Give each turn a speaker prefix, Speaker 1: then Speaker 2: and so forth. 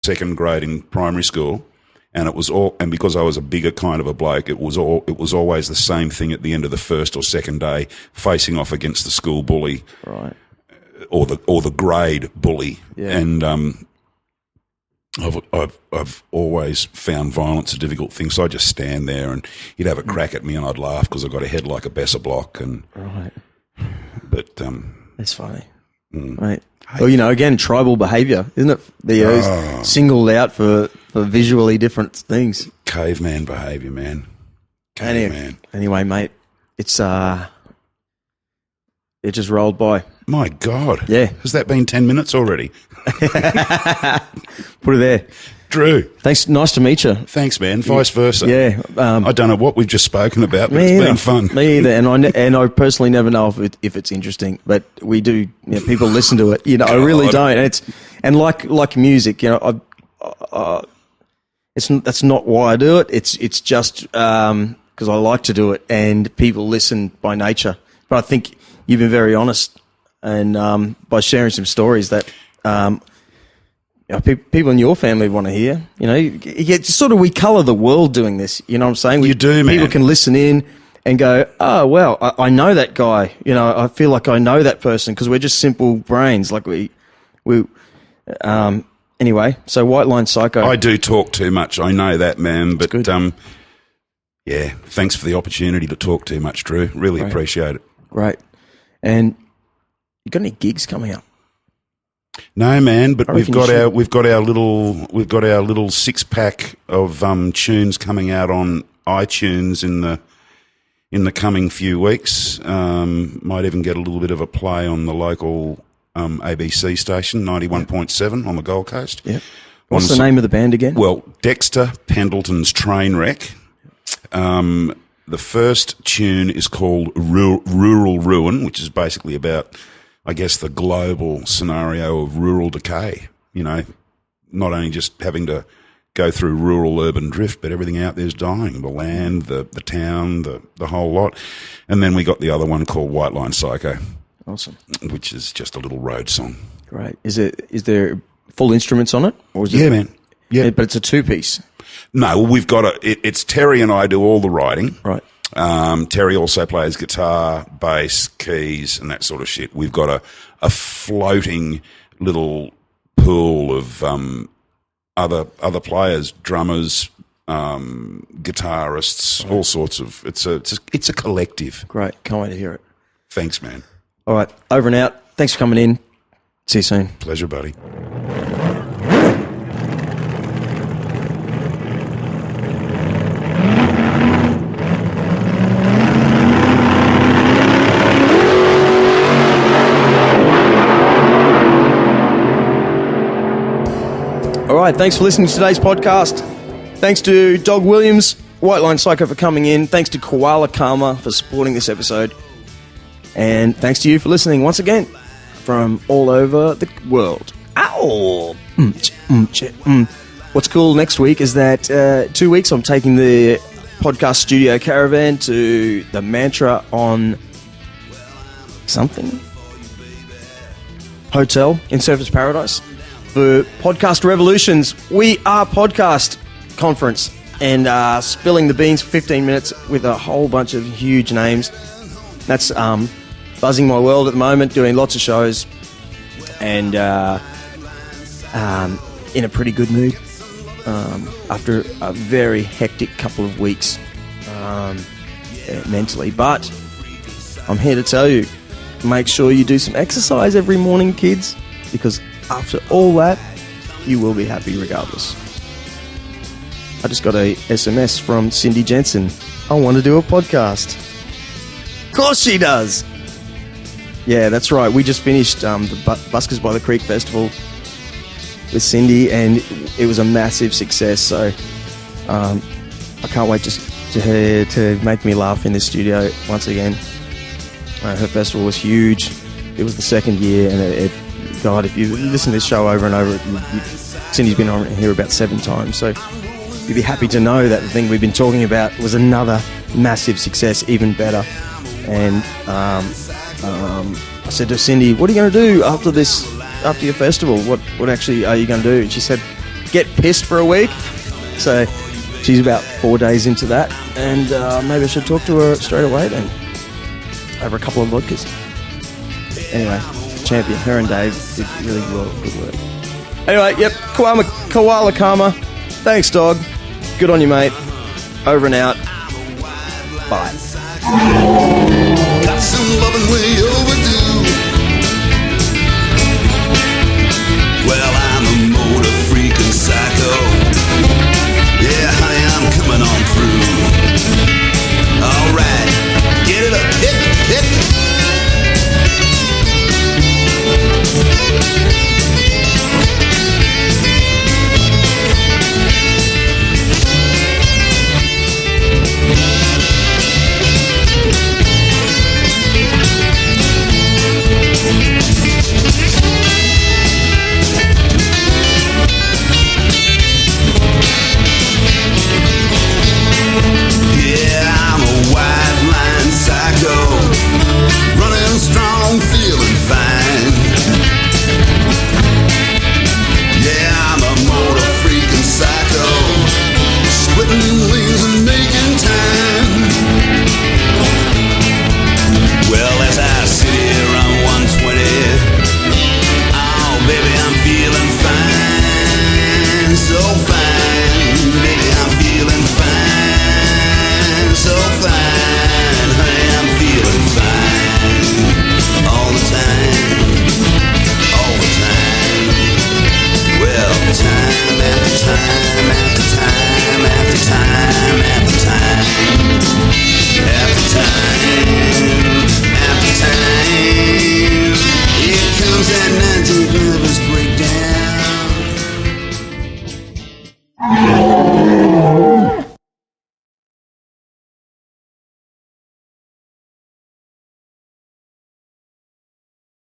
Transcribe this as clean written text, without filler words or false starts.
Speaker 1: second grade in primary school, and it was all, and because I was a bigger kind of a bloke, it was always the same thing at the end of the first or second day, facing off against the school bully,
Speaker 2: right,
Speaker 1: or the grade bully, and I've always found violence a difficult thing, so I just stand there and he'd have a crack at me and I'd laugh because I've got a head like a Besser block, and but
Speaker 2: that's funny, right? Well, again, tribal behaviour, isn't it? They're singled out for visually different things.
Speaker 1: Caveman behaviour, man. Caveman.
Speaker 2: Anyway, mate, it's it just rolled by.
Speaker 1: My God.
Speaker 2: Yeah.
Speaker 1: Has that been 10 minutes already?
Speaker 2: Put it there.
Speaker 1: Drew.
Speaker 2: Thanks. Nice to meet you.
Speaker 1: Thanks, man. Vice versa.
Speaker 2: Yeah.
Speaker 1: I don't know what we've just spoken about, but it's been fun.
Speaker 2: Me either. And I personally never know if it's interesting, but we do. People listen to it. I really don't. And like music. That's not why I do it. It's just because I like to do it, and people listen by nature. But I think you've been very honest, and by sharing some stories that. People in your family want to hear. We colour the world doing this. You know what I'm saying?
Speaker 1: You do, man.
Speaker 2: People can listen in and go, oh, well, I know that guy. I feel like I know that person because we're just simple brains. Like we. Anyway, so Whiteline Psycho.
Speaker 1: I do talk too much. I know that, man. But
Speaker 2: good.
Speaker 1: Yeah, thanks for the opportunity to talk too much, Drew. Really appreciate it.
Speaker 2: Great. And you got any gigs coming up?
Speaker 1: No, man, but we've got our little 6-pack of tunes coming out on iTunes in the coming few weeks. Might even get a little bit of a play on the local ABC station, 91.7 on the Gold Coast.
Speaker 2: Yeah. What's the name of the band again?
Speaker 1: Well, Dexter Pendleton's Trainwreck. The first tune is called Rural Ruin, which is basically about, I guess, the global scenario of rural decay. Not only just having to go through rural-urban drift, but everything out there's dying. The land, the town, the whole lot. And then we got the other one called Whiteline Psycho.
Speaker 2: Awesome.
Speaker 1: Which is just a little road song.
Speaker 2: Great. Is there full instruments on it? Or is
Speaker 1: it, man. Yeah.
Speaker 2: But it's a two-piece.
Speaker 1: No, we've got it's Terry and I do all the writing.
Speaker 2: Right.
Speaker 1: Terry also plays guitar, bass, keys, and that sort of shit. We've got a floating little pool of other players, drummers, guitarists, all sorts of. It's a collective.
Speaker 2: Great, can't wait to hear it.
Speaker 1: Thanks, man.
Speaker 2: All right, over and out. Thanks for coming in. See you soon.
Speaker 1: Pleasure, buddy.
Speaker 2: All right, thanks for listening to today's podcast. Thanks to Dog Williams, Whiteline Psycho for coming in. Thanks to Koala Karma for supporting this episode. And thanks to you for listening once again from all over the world. Ow! What's cool next week is that 2 weeks I'm taking the podcast studio caravan to the Mantra on something hotel in Surfers Paradise for Podcast Revolutions. We Are Podcast conference, and spilling the beans for 15 minutes with a whole bunch of huge names. That's buzzing my world at the moment, doing lots of shows, and in a pretty good mood after a very hectic couple of weeks mentally. But I'm here to tell you, make sure you do some exercise every morning, kids, because after all that, you will be happy regardless. I just got a SMS from Cindy Jensen. I want to do a podcast. Of course she does. Yeah, that's right. We just finished the Buskers by the Creek Festival with Cindy, and it was a massive success. So I can't wait just to her to make me laugh in the studio once again. Her festival was huge. It was the second year, and God, if you listen to this show over and over, Cindy's been on here about 7 times. So you'd be happy to know that the thing we've been talking about was another massive success, even better. And I said to Cindy, what are you going to do after your festival? What actually are you going to do? And she said, Get Pissed for a week. So she's about 4 days into that, and maybe I should talk to her straight away then, over a couple of vodkas. Anyway, champion. Her and Dave did really well, good work. Anyway, yep, Koala Karma. Thanks, dog. Good on you, mate. Over and out. Bye.
Speaker 3: Got some loving way overdue. Well, I'm a motor freak and psycho. Yeah, honey, I'm coming on through. Alright, get it up, hit it, hit it. Yeah, I'm a whiteline psycho, running strong, feeling fine. Yeah, I'm a motor freaking psycho, splitting wings and making time. Well, as I sit here on 120, oh baby, I'm feeling fine, so fine. Baby, I'm feeling fine, so fine. Honey, I'm feeling fine, all the time, all the time. Well, time after time after time after time after time after time after time, here comes that 19th nervous breakdown.